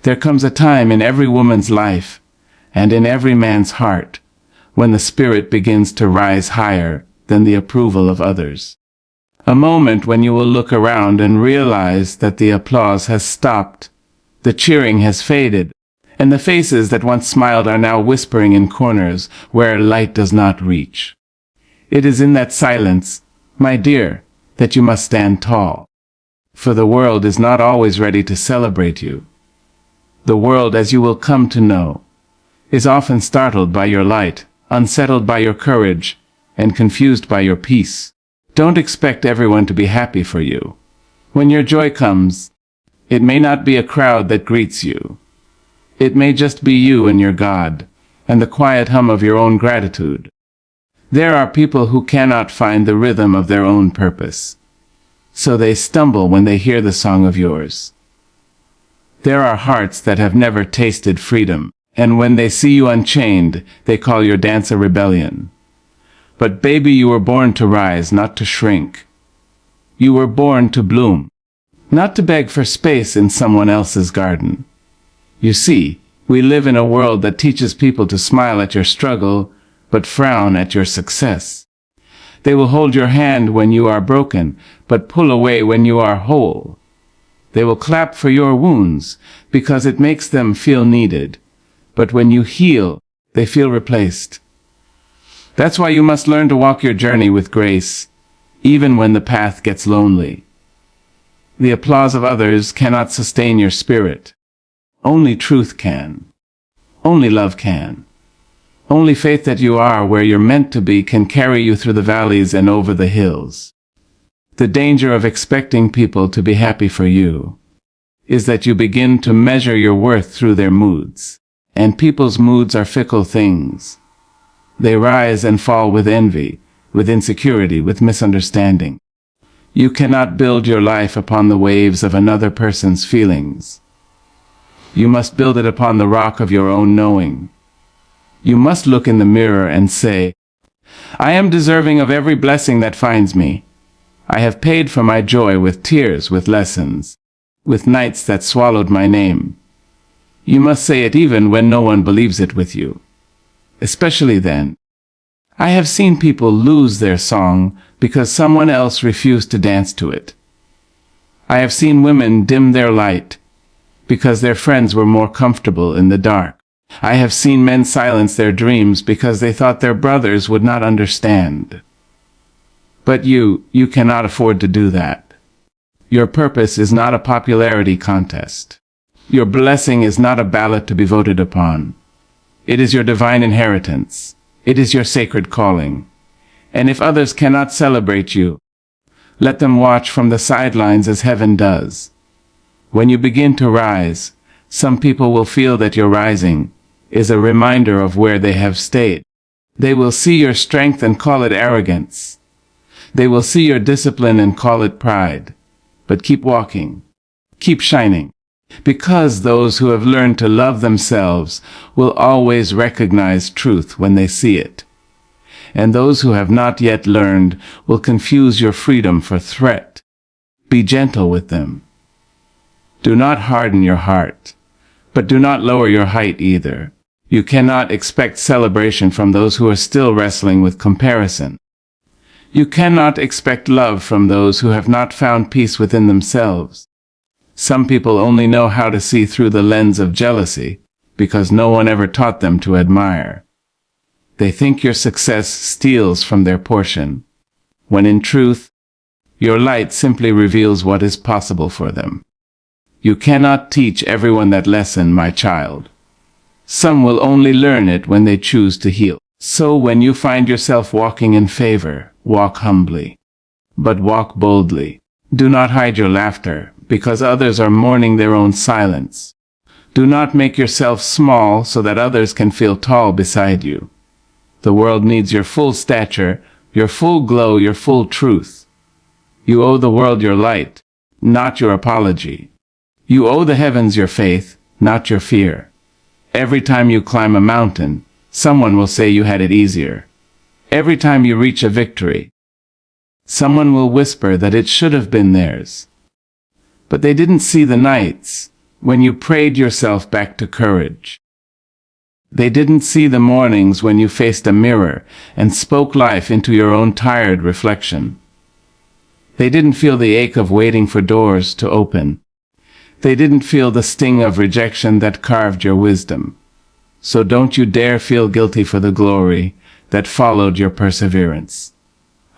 There comes a time in every woman's life, and in every man's heart, when the spirit begins to rise higher than the approval of others. A moment when you will look around and realize that the applause has stopped, the cheering has faded, and the faces that once smiled are now whispering in corners where light does not reach. It is in that silence, my dear, that you must stand tall. For the world is not always ready to celebrate you. The world, as you will come to know, is often startled by your light, unsettled by your courage, and confused by your peace. Don't expect everyone to be happy for you. When your joy comes, it may not be a crowd that greets you. It may just be you and your God, and the quiet hum of your own gratitude. There are people who cannot find the rhythm of their own purpose, so they stumble when they hear the song of yours. There are hearts that have never tasted freedom, and when they see you unchained, they call your dance a rebellion. But baby, you were born to rise, not to shrink. You were born to bloom, not to beg for space in someone else's garden. You see, we live in a world that teaches people to smile at your struggle, but frown at your success. They will hold your hand when you are broken, but pull away when you are whole. They will clap for your wounds, because it makes them feel needed. But when you heal, they feel replaced. That's why you must learn to walk your journey with grace, even when the path gets lonely. The applause of others cannot sustain your spirit. Only truth can. Only love can. Only faith that you are where you're meant to be can carry you through the valleys and over the hills. The danger of expecting people to be happy for you is that you begin to measure your worth through their moods. And people's moods are fickle things. They rise and fall with envy, with insecurity, with misunderstanding. You cannot build your life upon the waves of another person's feelings. You must build it upon the rock of your own knowing. You must look in the mirror and say, I am deserving of every blessing that finds me. I have paid for my joy with tears, with lessons, with nights that swallowed my name. You must say it even when no one believes it with you. Especially then. I have seen people lose their song because someone else refused to dance to it. I have seen women dim their light because their friends were more comfortable in the dark. I have seen men silence their dreams because they thought their brothers would not understand. But you cannot afford to do that. Your purpose is not a popularity contest. Your blessing is not a ballot to be voted upon. It is your divine inheritance. It is your sacred calling. And if others cannot celebrate you, let them watch from the sidelines as heaven does. When you begin to rise, some people will feel that your rising is a reminder of where they have stayed. They will see your strength and call it arrogance. They will see your discipline and call it pride. But keep walking. Keep shining. Because those who have learned to love themselves will always recognize truth when they see it. And those who have not yet learned will confuse your freedom for threat. Be gentle with them. Do not harden your heart, but do not lower your height either. You cannot expect celebration from those who are still wrestling with comparison. You cannot expect love from those who have not found peace within themselves. Some people only know how to see through the lens of jealousy because no one ever taught them to admire. They think your success steals from their portion, when in truth, your light simply reveals what is possible for them. You cannot teach everyone that lesson, my child. Some will only learn it when they choose to heal. So when you find yourself walking in favor, walk humbly, but walk boldly. Do not hide your laughter, because others are mourning their own silence. Do not make yourself small so that others can feel tall beside you. The world needs your full stature, your full glow, your full truth. You owe the world your light, not your apology. You owe the heavens your faith, not your fear. Every time you climb a mountain, someone will say you had it easier. Every time you reach a victory, someone will whisper that it should have been theirs. But they didn't see the nights, when you prayed yourself back to courage. They didn't see the mornings when you faced a mirror and spoke life into your own tired reflection. They didn't feel the ache of waiting for doors to open. They didn't feel the sting of rejection that carved your wisdom. So don't you dare feel guilty for the glory that followed your perseverance.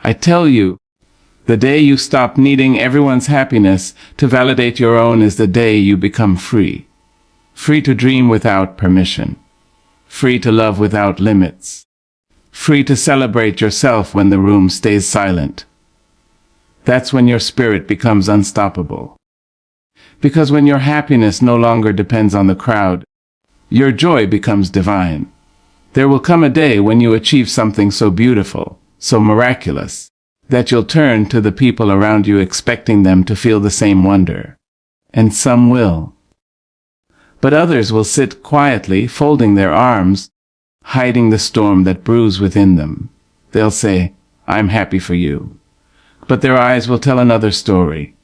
I tell you, the day you stop needing everyone's happiness to validate your own is the day you become free. Free to dream without permission. Free to love without limits. Free to celebrate yourself when the room stays silent. That's when your spirit becomes unstoppable. Because when your happiness no longer depends on the crowd, your joy becomes divine. There will come a day when you achieve something so beautiful, so miraculous, that you'll turn to the people around you expecting them to feel the same wonder. And some will. But others will sit quietly, folding their arms, hiding the storm that brews within them. They'll say, "I'm happy for you." But their eyes will tell another story.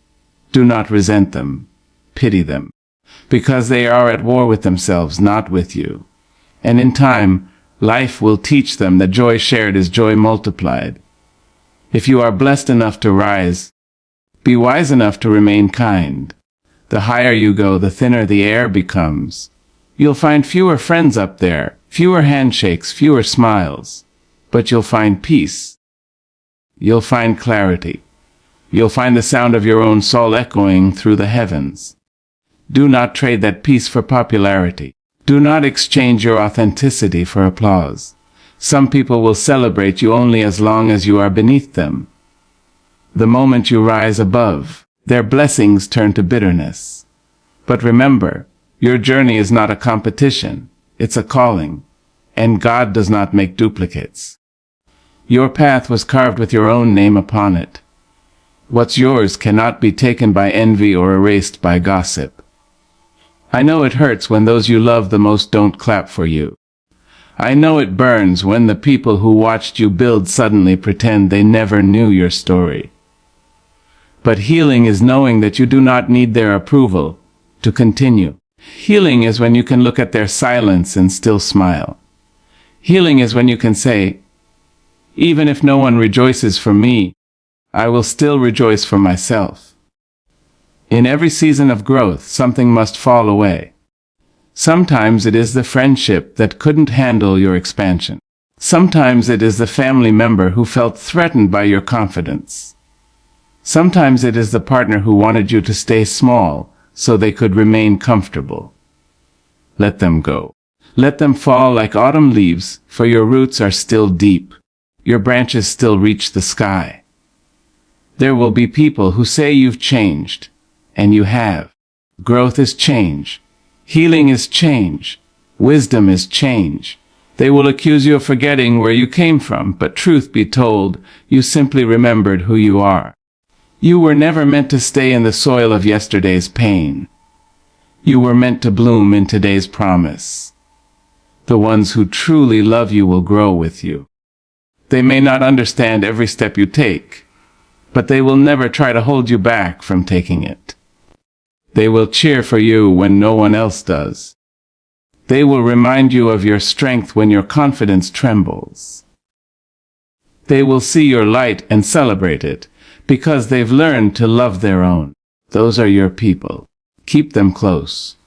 Do not resent them. Pity them. Because they are at war with themselves, not with you. And in time, life will teach them that joy shared is joy multiplied. If you are blessed enough to rise, be wise enough to remain kind. The higher you go, the thinner the air becomes. You'll find fewer friends up there, fewer handshakes, fewer smiles. But you'll find peace. You'll find clarity. You'll find the sound of your own soul echoing through the heavens. Do not trade that peace for popularity. Do not exchange your authenticity for applause. Some people will celebrate you only as long as you are beneath them. The moment you rise above, their blessings turn to bitterness. But remember, your journey is not a competition, it's a calling, and God does not make duplicates. Your path was carved with your own name upon it. What's yours cannot be taken by envy or erased by gossip. I know it hurts when those you love the most don't clap for you. I know it burns when the people who watched you build suddenly pretend they never knew your story. But healing is knowing that you do not need their approval to continue. Healing is when you can look at their silence and still smile. Healing is when you can say, "Even if no one rejoices for me, I will still rejoice for myself." In every season of growth, something must fall away. Sometimes it is the friendship that couldn't handle your expansion. Sometimes it is the family member who felt threatened by your confidence. Sometimes it is the partner who wanted you to stay small so they could remain comfortable. Let them go. Let them fall like autumn leaves, for your roots are still deep. Your branches still reach the sky. There will be people who say you've changed, and you have. Growth is change. Healing is change. Wisdom is change. They will accuse you of forgetting where you came from, but truth be told, you simply remembered who you are. You were never meant to stay in the soil of yesterday's pain. You were meant to bloom in today's promise. The ones who truly love you will grow with you. They may not understand every step you take, but they will never try to hold you back from taking it. They will cheer for you when no one else does. They will remind you of your strength when your confidence trembles. They will see your light and celebrate it, because they've learned to love their own. Those are your people. Keep them close.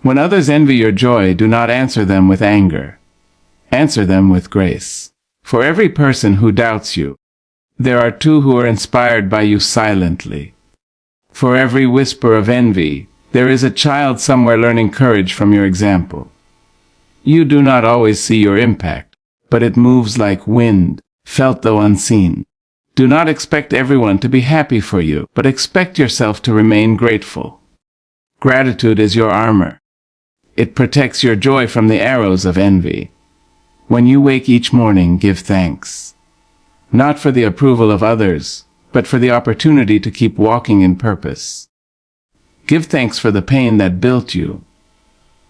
When others envy your joy, do not answer them with anger. Answer them with grace. For every person who doubts you, there are two who are inspired by you silently. For every whisper of envy, there is a child somewhere learning courage from your example. You do not always see your impact, but it moves like wind, felt though unseen. Do not expect everyone to be happy for you, but expect yourself to remain grateful. Gratitude is your armor. It protects your joy from the arrows of envy. When you wake each morning, give thanks. Not for the approval of others, but for the opportunity to keep walking in purpose. Give thanks for the pain that built you,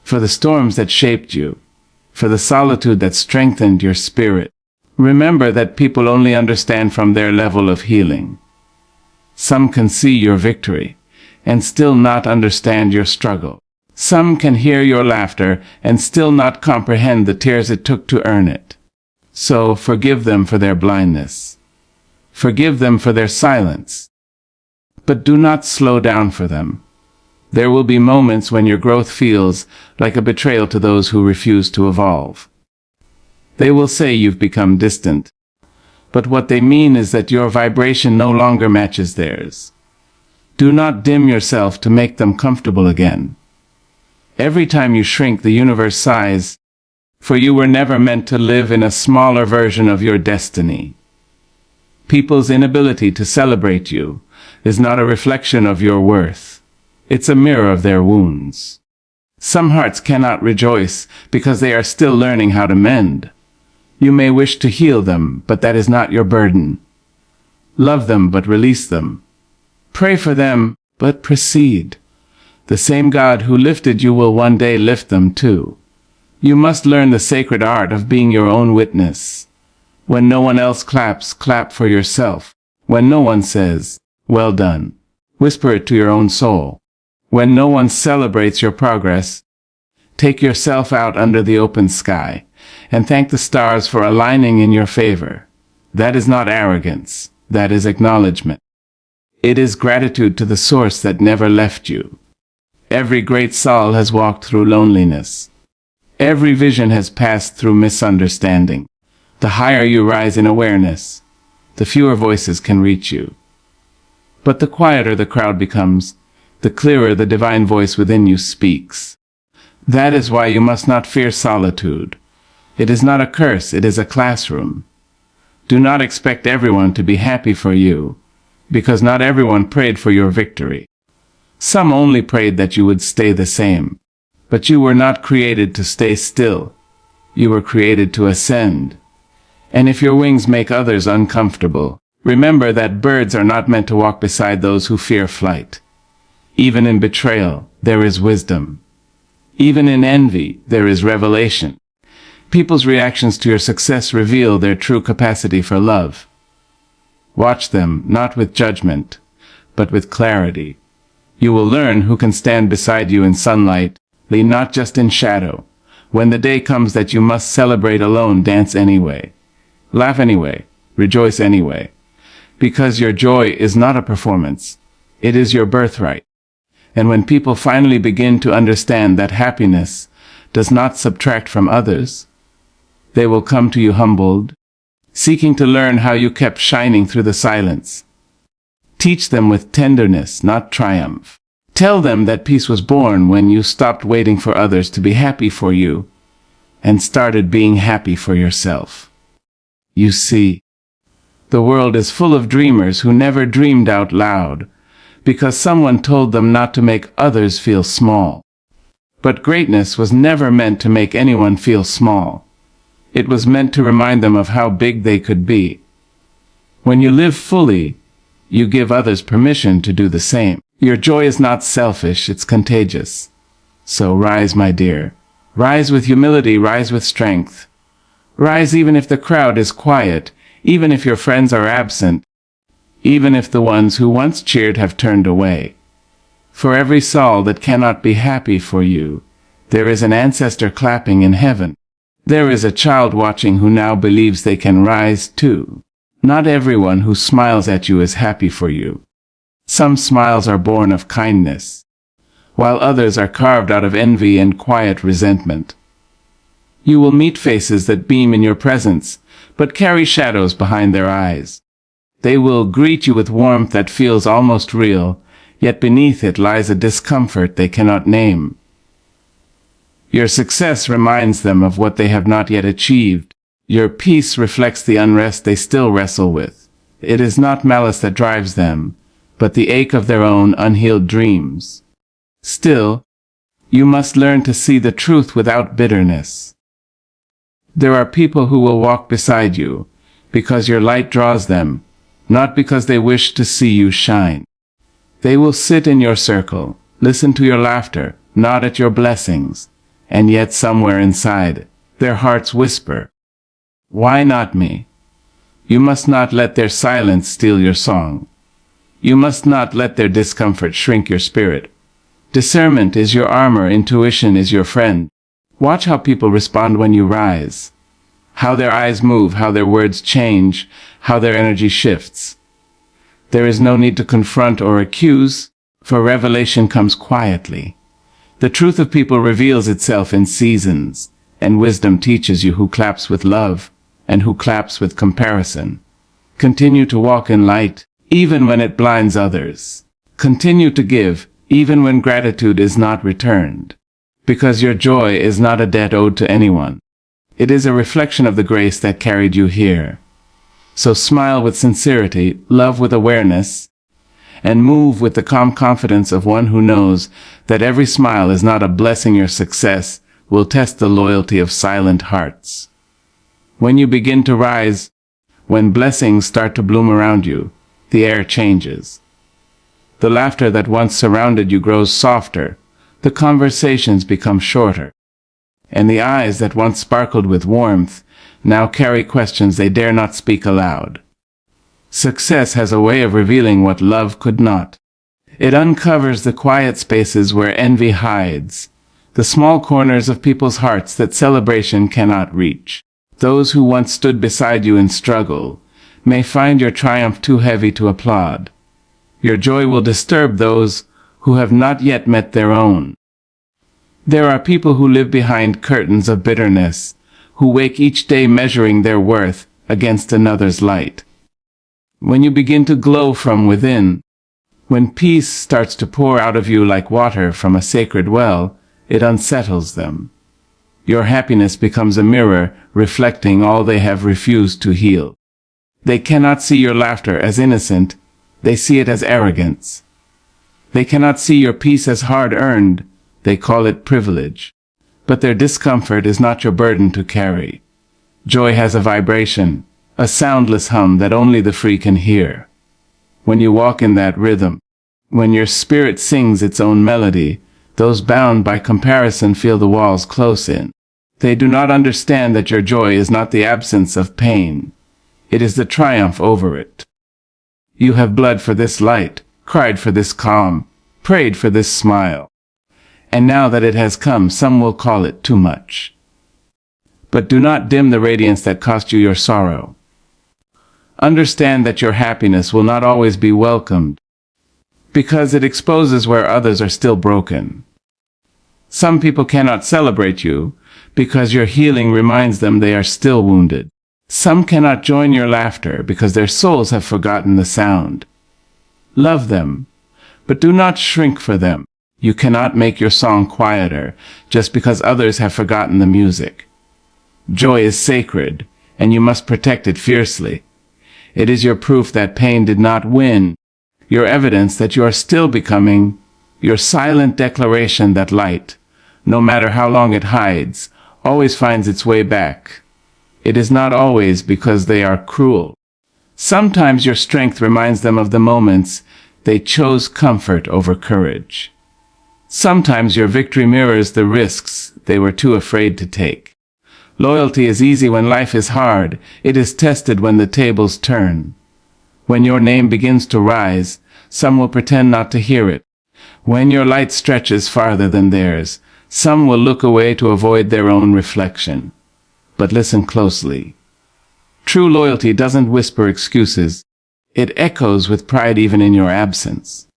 for the storms that shaped you, for the solitude that strengthened your spirit. Remember that people only understand from their level of healing. Some can see your victory and still not understand your struggle. Some can hear your laughter and still not comprehend the tears it took to earn it. So forgive them for their blindness. Forgive them for their silence. But do not slow down for them. There will be moments when your growth feels like a betrayal to those who refuse to evolve. They will say you've become distant. But what they mean is that your vibration no longer matches theirs. Do not dim yourself to make them comfortable again. Every time you shrink, the universe sighs, for you were never meant to live in a smaller version of your destiny. People's inability to celebrate you is not a reflection of your worth. It's a mirror of their wounds. Some hearts cannot rejoice because they are still learning how to mend. You may wish to heal them, but that is not your burden. Love them, but release them. Pray for them, but proceed. The same God who lifted you will one day lift them too. You must learn the sacred art of being your own witness. When no one else claps, clap for yourself. When no one says, "Well done," whisper it to your own soul. When no one celebrates your progress, take yourself out under the open sky and thank the stars for aligning in your favor. That is not arrogance. That is acknowledgement. It is gratitude to the source that never left you. Every great soul has walked through loneliness. Every vision has passed through misunderstanding. The higher you rise in awareness, the fewer voices can reach you. But the quieter the crowd becomes, the clearer the divine voice within you speaks. That is why you must not fear solitude. It is not a curse, it is a classroom. Do not expect everyone to be happy for you, because not everyone prayed for your victory. Some only prayed that you would stay the same. But you were not created to stay still. You were created to ascend. And if your wings make others uncomfortable, remember that birds are not meant to walk beside those who fear flight. Even in betrayal, there is wisdom. Even in envy, there is revelation. People's reactions to your success reveal their true capacity for love. Watch them, not with judgment, but with clarity. You will learn who can stand beside you in sunlight, not just in shadow. When the day comes that you must celebrate alone, dance anyway. Laugh anyway. Rejoice anyway. Because your joy is not a performance. It is your birthright. And when people finally begin to understand that happiness does not subtract from others, they will come to you humbled, seeking to learn how you kept shining through the silence. Teach them with tenderness, not triumph. Tell them that peace was born when you stopped waiting for others to be happy for you and started being happy for yourself. You see, the world is full of dreamers who never dreamed out loud because someone told them not to make others feel small. But greatness was never meant to make anyone feel small. It was meant to remind them of how big they could be. When you live fully, you give others permission to do the same. Your joy is not selfish, it's contagious. So rise, my dear. Rise with humility, rise with strength. Rise even if the crowd is quiet, even if your friends are absent, even if the ones who once cheered have turned away. For every soul that cannot be happy for you, there is an ancestor clapping in heaven. There is a child watching who now believes they can rise too. Not everyone who smiles at you is happy for you. Some smiles are born of kindness, while others are carved out of envy and quiet resentment. You will meet faces that beam in your presence, but carry shadows behind their eyes. They will greet you with warmth that feels almost real, yet beneath it lies a discomfort they cannot name. Your success reminds them of what they have not yet achieved. Your peace reflects the unrest they still wrestle with. It is not malice that drives them, but the ache of their own unhealed dreams. Still, you must learn to see the truth without bitterness. There are people who will walk beside you because your light draws them, not because they wish to see you shine. They will sit in your circle, listen to your laughter, nod at your blessings, and yet somewhere inside, their hearts whisper, "Why not me?" You must not let their silence steal your song. You must not let their discomfort shrink your spirit. Discernment is your armor, intuition is your friend. Watch how people respond when you rise. How their eyes move, how their words change, how their energy shifts. There is no need to confront or accuse, for revelation comes quietly. The truth of people reveals itself in seasons, and wisdom teaches you who claps with love and who claps with comparison. Continue to walk in light, even when it blinds others. Continue to give, even when gratitude is not returned. Because your joy is not a debt owed to anyone. It is a reflection of the grace that carried you here. So smile with sincerity, love with awareness, and move with the calm confidence of one who knows that every smile is not a blessing. Your success will test the loyalty of silent hearts. When you begin to rise, when blessings start to bloom around you, the air changes. The laughter that once surrounded you grows softer, the conversations become shorter, and the eyes that once sparkled with warmth now carry questions they dare not speak aloud. Success has a way of revealing what love could not. It uncovers the quiet spaces where envy hides, the small corners of people's hearts that celebration cannot reach. Those who once stood beside you in struggle may find your triumph too heavy to applaud. Your joy will disturb those who have not yet met their own. There are people who live behind curtains of bitterness, who wake each day measuring their worth against another's light. When you begin to glow from within, when peace starts to pour out of you like water from a sacred well, it unsettles them. Your happiness becomes a mirror reflecting all they have refused to heal. They cannot see your laughter as innocent, they see it as arrogance. They cannot see your peace as hard-earned, they call it privilege. But their discomfort is not your burden to carry. Joy has a vibration, a soundless hum that only the free can hear. When you walk in that rhythm, when your spirit sings its own melody, those bound by comparison feel the walls close in. They do not understand that your joy is not the absence of pain. It is the triumph over it. You have bled for this light, cried for this calm, prayed for this smile. And now that it has come, some will call it too much. But do not dim the radiance that cost you your sorrow. Understand that your happiness will not always be welcomed, because it exposes where others are still broken. Some people cannot celebrate you, because your healing reminds them they are still wounded. Some cannot join your laughter because their souls have forgotten the sound. Love them, but do not shrink for them. You cannot make your song quieter just because others have forgotten the music. Joy is sacred, and you must protect it fiercely. It is your proof that pain did not win, your evidence that you are still becoming, your silent declaration that light, no matter how long it hides, always finds its way back. It is not always because they are cruel. Sometimes your strength reminds them of the moments they chose comfort over courage. Sometimes your victory mirrors the risks they were too afraid to take. Loyalty is easy when life is hard. It is tested when the tables turn. When your name begins to rise, some will pretend not to hear it. When your light stretches farther than theirs, some will look away to avoid their own reflection. But listen closely. True loyalty doesn't whisper excuses. It echoes with pride even in your absence.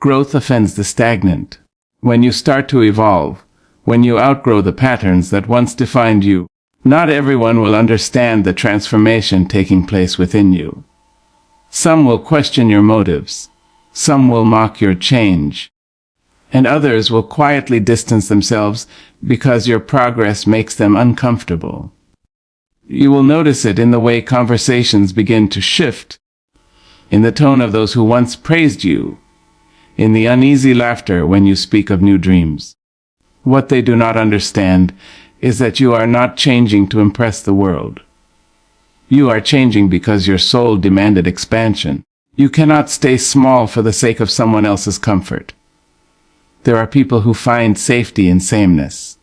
Growth offends the stagnant. When you start to evolve, when you outgrow the patterns that once defined you, not everyone will understand the transformation taking place within you. Some will question your motives. Some will mock your change. And others will quietly distance themselves because your progress makes them uncomfortable. You will notice it in the way conversations begin to shift, in the tone of those who once praised you, in the uneasy laughter when you speak of new dreams. What they do not understand is that you are not changing to impress the world. You are changing because your soul demanded expansion. You cannot stay small for the sake of someone else's comfort. There are people who find safety in sameness.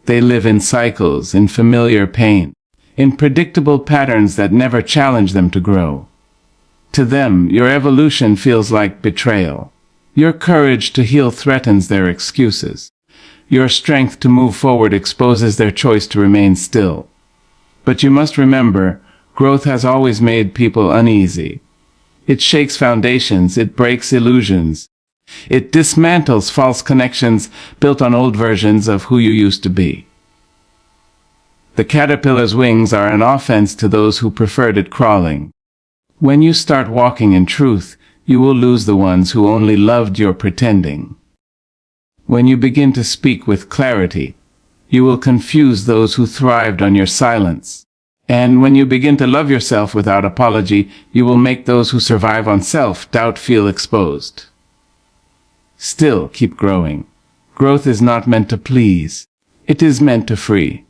They live in cycles, in familiar pain, in predictable patterns that never challenge them to grow. To them, your evolution feels like betrayal. Your courage to heal threatens their excuses. Your strength to move forward exposes their choice to remain still. But you must remember, growth has always made people uneasy. It shakes foundations, it breaks illusions. It dismantles false connections built on old versions of who you used to be. The caterpillar's wings are an offense to those who preferred it crawling. When you start walking in truth, you will lose the ones who only loved your pretending. When you begin to speak with clarity, you will confuse those who thrived on your silence. And when you begin to love yourself without apology, you will make those who survive on self-doubt feel exposed. Still, keep growing. Growth is not meant to please. It is meant to free.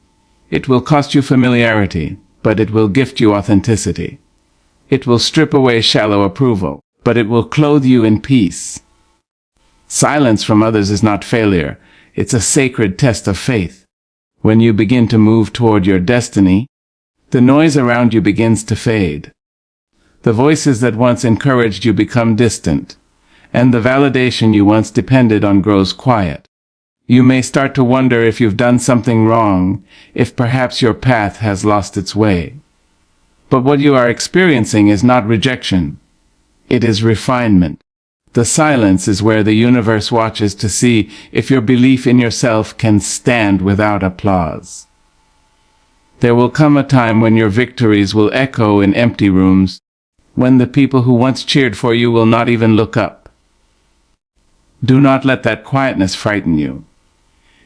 It will cost you familiarity, but it will gift you authenticity. It will strip away shallow approval, but it will clothe you in peace. Silence from others is not failure. It's a sacred test of faith. When you begin to move toward your destiny, the noise around you begins to fade. The voices that once encouraged you become distant, and the validation you once depended on grows quiet. You may start to wonder if you've done something wrong, if perhaps your path has lost its way. But what you are experiencing is not rejection. It is refinement. The silence is where the universe watches to see if your belief in yourself can stand without applause. There will come a time when your victories will echo in empty rooms, when the people who once cheered for you will not even look up. Do not let that quietness frighten you.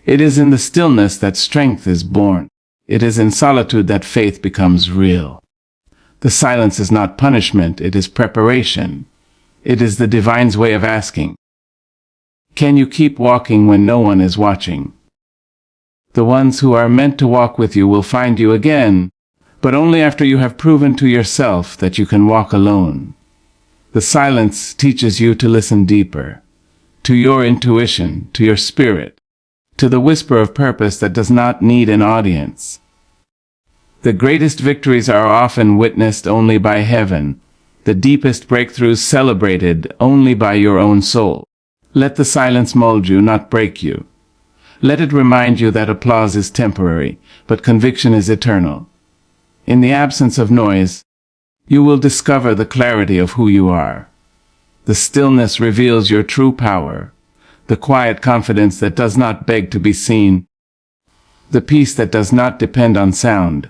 It is in the stillness that strength is born. It is in solitude that faith becomes real. The silence is not punishment, it is preparation. It is the divine's way of asking, can you keep walking when no one is watching? The ones who are meant to walk with you will find you again, but only after you have proven to yourself that you can walk alone. The silence teaches you to listen deeper, to your intuition, to your spirit, to the whisper of purpose that does not need an audience. The greatest victories are often witnessed only by heaven, the deepest breakthroughs celebrated only by your own soul. Let the silence mold you, not break you. Let it remind you that applause is temporary, but conviction is eternal. In the absence of noise, you will discover the clarity of who you are. The stillness reveals your true power, the quiet confidence that does not beg to be seen, the peace that does not depend on sound.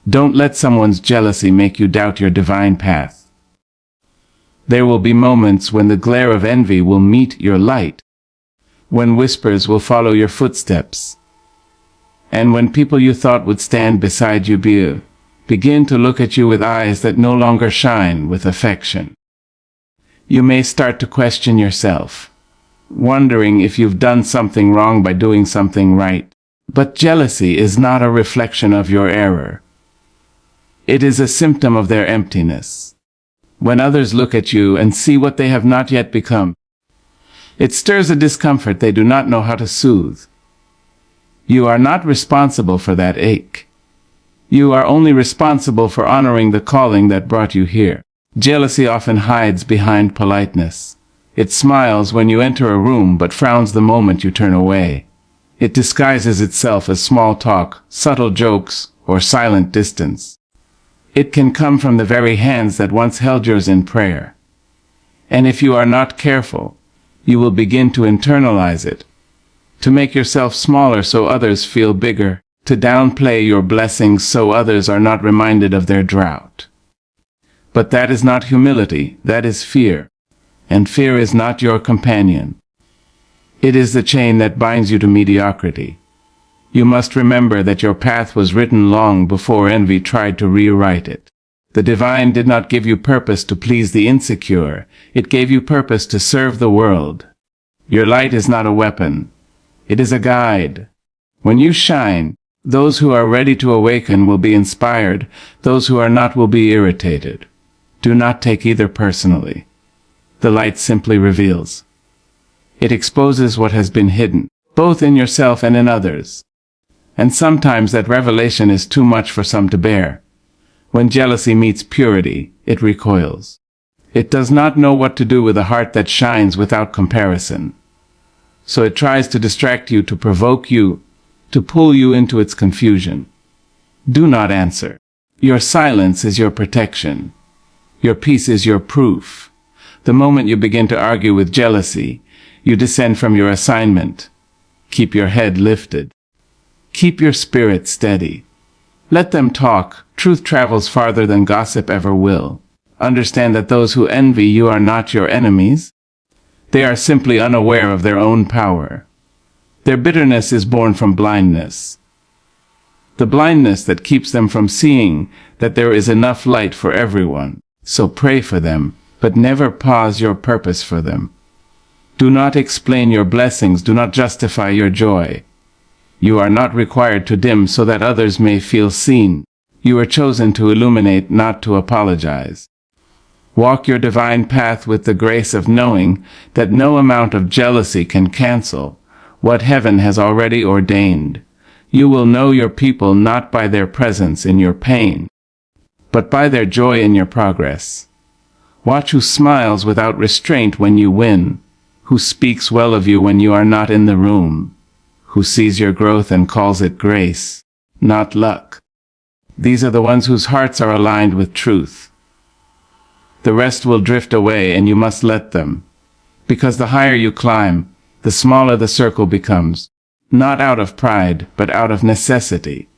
Don't let someone's jealousy make you doubt your divine path. There will be moments when the glare of envy will meet your light, when whispers will follow your footsteps, and when people you thought would stand beside you begin to look at you with eyes that no longer shine with affection. You may start to question yourself, wondering if you've done something wrong by doing something right. But jealousy is not a reflection of your error. It is a symptom of their emptiness. When others look at you and see what they have not yet become, it stirs a discomfort they do not know how to soothe. You are not responsible for that ache. You are only responsible for honoring the calling that brought you here. Jealousy often hides behind politeness. It smiles when you enter a room but frowns the moment you turn away. It disguises itself as small talk, subtle jokes, or silent distance. It can come from the very hands that once held yours in prayer. And if you are not careful, you will begin to internalize it, to make yourself smaller so others feel bigger, to downplay your blessings so others are not reminded of their drought. But that is not humility, that is fear. And fear is not your companion. It is the chain that binds you to mediocrity. You must remember that your path was written long before envy tried to rewrite it. The divine did not give you purpose to please the insecure. It gave you purpose to serve the world. Your light is not a weapon. It is a guide. When you shine, those who are ready to awaken will be inspired. Those who are not will be irritated. Do not take either personally. The light simply reveals. It exposes what has been hidden, both in yourself and in others. And sometimes that revelation is too much for some to bear. When jealousy meets purity, it recoils. It does not know what to do with a heart that shines without comparison. So it tries to distract you, to provoke you, to pull you into its confusion. Do not answer. Your silence is your protection. Your peace is your proof. The moment you begin to argue with jealousy, you descend from your assignment. Keep your head lifted. Keep your spirit steady. Let them talk. Truth travels farther than gossip ever will. Understand that those who envy you are not your enemies. They are simply unaware of their own power. Their bitterness is born from blindness. The blindness that keeps them from seeing that there is enough light for everyone. So pray for them, but never pause your purpose for them. Do not explain your blessings. Do not justify your joy. You are not required to dim so that others may feel seen. You are chosen to illuminate, not to apologize. Walk your divine path with the grace of knowing that no amount of jealousy can cancel what heaven has already ordained. You will know your people not by their presence in your pain, but by their joy in your progress. Watch who smiles without restraint when you win, who speaks well of you when you are not in the room, who sees your growth and calls it grace, not luck. These are the ones whose hearts are aligned with truth. The rest will drift away, and you must let them, because the higher you climb, the smaller the circle becomes, not out of pride, but out of necessity.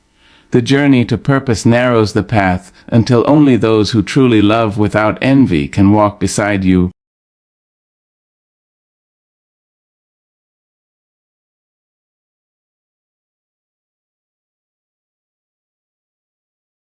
The journey to purpose narrows the path until only those who truly love without envy can walk beside you